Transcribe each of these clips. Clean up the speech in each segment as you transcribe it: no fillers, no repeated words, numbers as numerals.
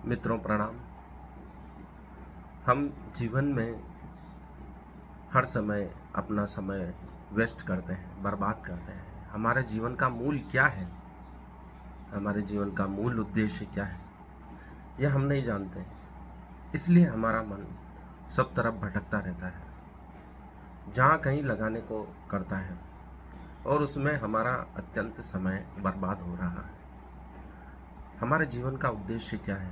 मित्रों प्रणाम। हम जीवन में हर समय अपना समय वेस्ट करते हैं, बर्बाद करते हैं। हमारे जीवन का मूल क्या है, हमारे जीवन का मूल उद्देश्य क्या है, यह हम नहीं जानते। इसलिए हमारा मन सब तरफ भटकता रहता है, जहाँ कहीं लगाने को करता है और उसमें हमारा अत्यंत समय बर्बाद हो रहा है। हमारे जीवन का उद्देश्य क्या है,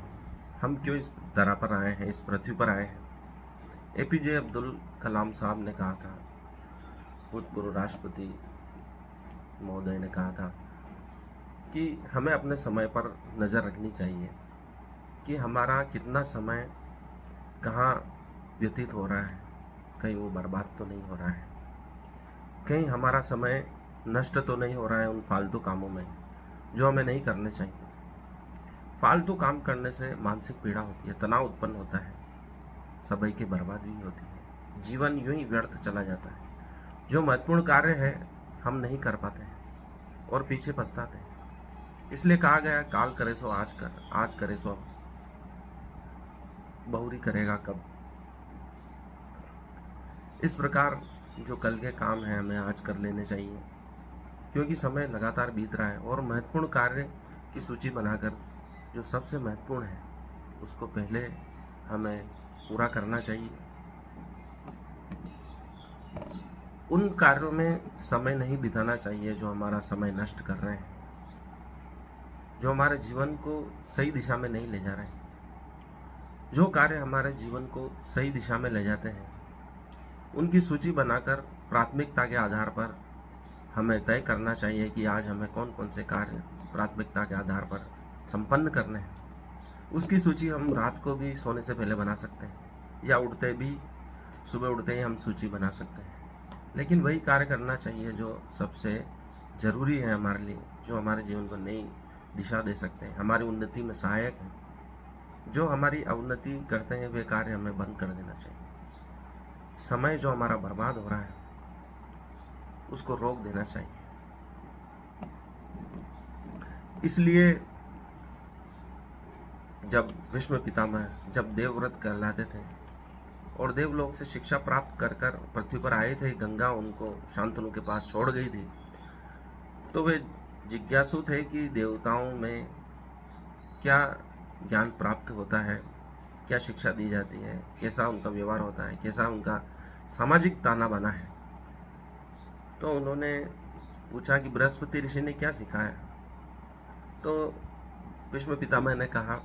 हम क्यों इस धरा पर आए हैं, इस पृथ्वी पर आए हैं। एपीजे अब्दुल कलाम साहब ने कहा था, भूतपूर्व राष्ट्रपति महोदय ने कहा था कि हमें अपने समय पर नज़र रखनी चाहिए कि हमारा कितना समय कहाँ व्यतीत हो रहा है, कहीं वो बर्बाद तो नहीं हो रहा है, कहीं हमारा समय नष्ट तो नहीं हो रहा है उन फालतू कामों में जो हमें नहीं करने चाहिए। फालतू काम करने से मानसिक पीड़ा होती है, तनाव उत्पन्न होता है, समय की बर्बादी होती है, जीवन यूं ही व्यर्थ चला जाता है। जो महत्वपूर्ण कार्य है हम नहीं कर पाते हैं और पीछे पछताते हैं। इसलिए कहा गया, काल करे सो आज कर, आज करे सो अब, बहुरी करेगा कब। इस प्रकार जो कल के काम हैं हमें आज कर लेने चाहिए, क्योंकि समय लगातार बीत रहा है और महत्वपूर्ण कार्य की सूची बनाकर जो सबसे महत्वपूर्ण है उसको पहले हमें पूरा करना चाहिए। उन कार्यों में समय नहीं बिताना चाहिए जो हमारा समय नष्ट कर रहे हैं, जो हमारे जीवन को सही दिशा में नहीं ले जा रहे हैं। जो कार्य हमारे जीवन को सही दिशा में ले जाते हैं उनकी सूची बनाकर प्राथमिकता के आधार पर हमें तय करना चाहिए कि आज हमें कौन कौन से कार्य प्राथमिकता के आधार पर संपन्न करने हैं। उसकी सूची हम रात को भी सोने से पहले बना सकते हैं या उठते भी, सुबह उठते ही हम सूची बना सकते हैं। लेकिन वही कार्य करना चाहिए जो सबसे ज़रूरी है हमारे लिए, जो हमारे जीवन को नई दिशा दे सकते हैं, हमारी उन्नति में सहायक हैं। जो हमारी अवनति करते हैं वे कार्य हमें बंद कर देना चाहिए। समय जो हमारा बर्बाद हो रहा है उसको रोक देना चाहिए। इसलिए जब भीष्म पितामह जब देवव्रत कहलाते थे और देवलोक से शिक्षा प्राप्त कर कर पृथ्वी पर आए थे, गंगा उनको शांतनु के पास छोड़ गई थी, तो वे जिज्ञासु थे कि देवताओं में क्या ज्ञान प्राप्त होता है, क्या शिक्षा दी जाती है, कैसा उनका व्यवहार होता है, कैसा उनका सामाजिक ताना बाना है। तो उन्होंने पूछा कि बृहस्पति ऋषि ने क्या सिखाया। तो भीष्म पितामह ने कहा